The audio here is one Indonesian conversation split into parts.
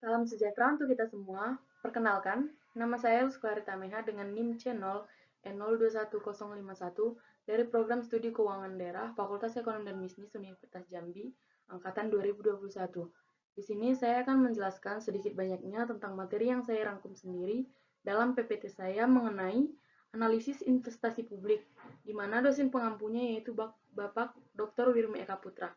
Salam sejahtera untuk kita semua. Perkenalkan, nama saya Lusklarita Meha dengan NIM C0N021051 dari Program Studi Keuangan Daerah Fakultas Ekonomi dan Bisnis Universitas Jambi, Angkatan 2021. Di sini saya akan menjelaskan sedikit banyaknya tentang materi yang saya rangkum sendiri dalam PPT saya mengenai analisis investasi publik, di mana dosen pengampunya yaitu Bapak Dr. Wirmi Eka Putra.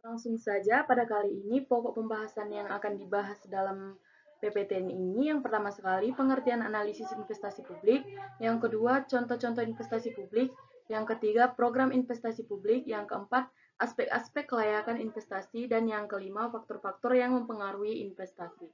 Langsung saja pada kali ini pokok pembahasan yang akan dibahas dalam PPTN ini yang pertama sekali pengertian analisis investasi publik, yang kedua contoh-contoh investasi publik, yang ketiga program investasi publik, yang keempat aspek-aspek kelayakan investasi, dan yang kelima faktor-faktor yang mempengaruhi investasi.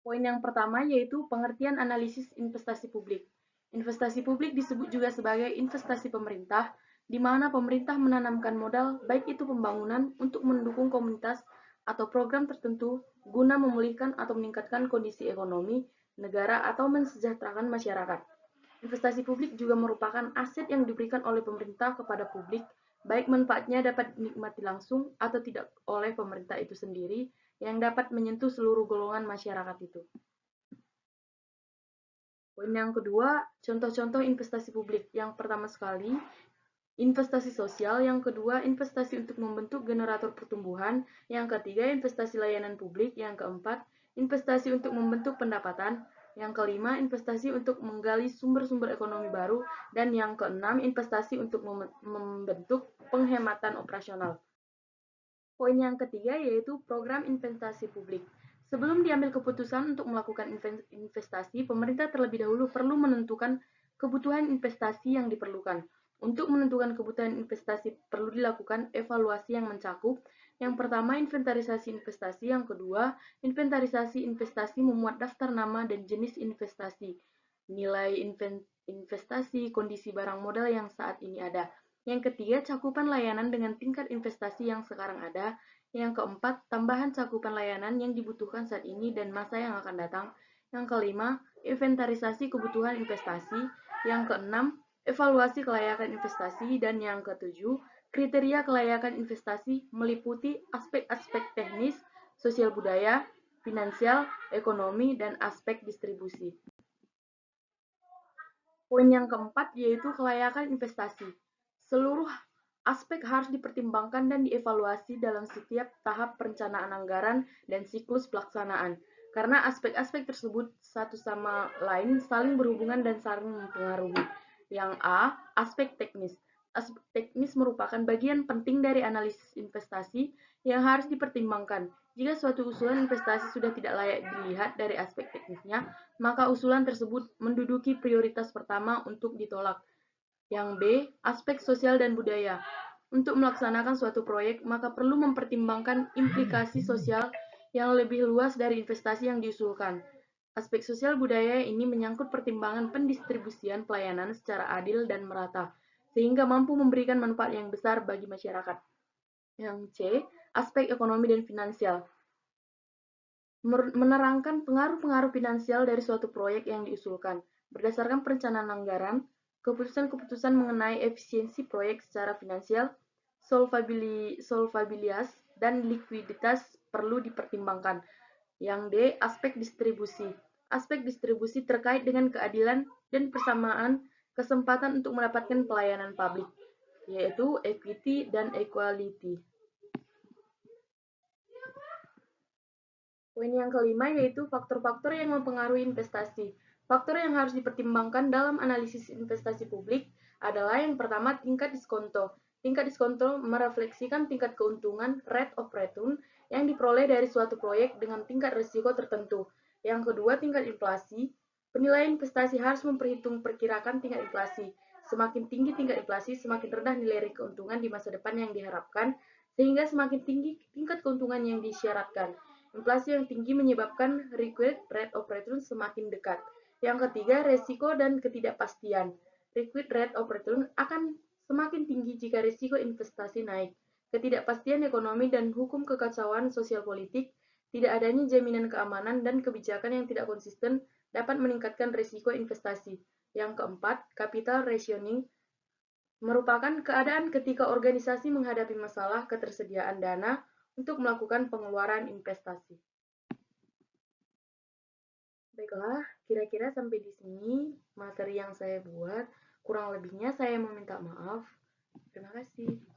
Poin yang pertama yaitu pengertian analisis investasi publik. Investasi publik disebut juga sebagai investasi pemerintah, di mana pemerintah menanamkan modal, baik itu pembangunan, untuk mendukung komunitas atau program tertentu guna memulihkan atau meningkatkan kondisi ekonomi negara atau mensejahterakan masyarakat. Investasi publik juga merupakan aset yang diberikan oleh pemerintah kepada publik, baik manfaatnya dapat dinikmati langsung atau tidak oleh pemerintah itu sendiri, yang dapat menyentuh seluruh golongan masyarakat itu. Poin yang kedua, contoh-contoh investasi publik. Yang pertama sekali, investasi sosial, yang kedua, investasi untuk membentuk generator pertumbuhan, yang ketiga, investasi layanan publik, yang keempat, investasi untuk membentuk pendapatan, yang kelima, investasi untuk menggali sumber-sumber ekonomi baru, dan yang keenam, investasi untuk membentuk penghematan operasional. Poin yang ketiga yaitu program investasi publik. Sebelum diambil keputusan untuk melakukan investasi, pemerintah terlebih dahulu perlu menentukan kebutuhan investasi yang diperlukan. Untuk menentukan kebutuhan investasi perlu dilakukan evaluasi yang mencakup. Yang pertama, inventarisasi investasi. Yang kedua, inventarisasi investasi memuat daftar nama dan jenis investasi, nilai investasi, kondisi barang modal yang saat ini ada. Yang ketiga, cakupan layanan dengan tingkat investasi yang sekarang ada. Yang keempat, tambahan cakupan layanan yang dibutuhkan saat ini dan masa yang akan datang. Yang kelima, inventarisasi kebutuhan investasi. Yang keenam, evaluasi kelayakan investasi. Dan yang ketujuh, kriteria kelayakan investasi meliputi aspek-aspek teknis, sosial budaya, finansial, ekonomi, dan aspek distribusi. Poin yang keempat yaitu kelayakan investasi. Seluruh aspek harus dipertimbangkan dan dievaluasi dalam setiap tahap perencanaan anggaran dan siklus pelaksanaan, karena aspek-aspek tersebut satu sama lain saling berhubungan dan saling mempengaruhi. Yang A, aspek teknis. Aspek teknis merupakan bagian penting dari analisis investasi yang harus dipertimbangkan. Jika suatu usulan investasi sudah tidak layak dilihat dari aspek teknisnya, maka usulan tersebut menduduki prioritas pertama untuk ditolak. Yang B, aspek sosial dan budaya. Untuk melaksanakan suatu proyek, maka perlu mempertimbangkan implikasi sosial yang lebih luas dari investasi yang diusulkan. Aspek sosial budaya ini menyangkut pertimbangan pendistribusian pelayanan secara adil dan merata, sehingga mampu memberikan manfaat yang besar bagi masyarakat. Yang C, aspek ekonomi dan finansial. Menerangkan pengaruh-pengaruh finansial dari suatu proyek yang diusulkan. Berdasarkan perencanaan anggaran, keputusan-keputusan mengenai efisiensi proyek secara finansial, solvabilitas, dan likuiditas perlu dipertimbangkan. Yang D, aspek distribusi. Aspek distribusi terkait dengan keadilan dan persamaan kesempatan untuk mendapatkan pelayanan publik, yaitu equity dan equality. Poin yang kelima yaitu faktor-faktor yang mempengaruhi investasi. Faktor yang harus dipertimbangkan dalam analisis investasi publik adalah yang pertama tingkat diskonto. Tingkat diskonto merefleksikan tingkat keuntungan rate of return yang diperoleh dari suatu proyek dengan tingkat risiko tertentu. Yang kedua tingkat inflasi. Penilaian investasi harus memperkirakan tingkat inflasi. Semakin tinggi tingkat inflasi, semakin rendah nilai keuntungan di masa depan yang diharapkan, sehingga semakin tinggi tingkat keuntungan yang disyaratkan. Inflasi yang tinggi menyebabkan required rate of return semakin dekat. Yang ketiga, resiko dan ketidakpastian. Required rate of return akan semakin tinggi jika risiko investasi naik. Ketidakpastian ekonomi dan hukum kekacauan sosial politik, tidak adanya jaminan keamanan dan kebijakan yang tidak konsisten dapat meningkatkan risiko investasi. Yang keempat, capital rationing merupakan keadaan ketika organisasi menghadapi masalah ketersediaan dana untuk melakukan pengeluaran investasi. Baiklah, kira-kira sampai di sini materi yang saya buat. Kurang lebihnya saya meminta maaf. Terima kasih.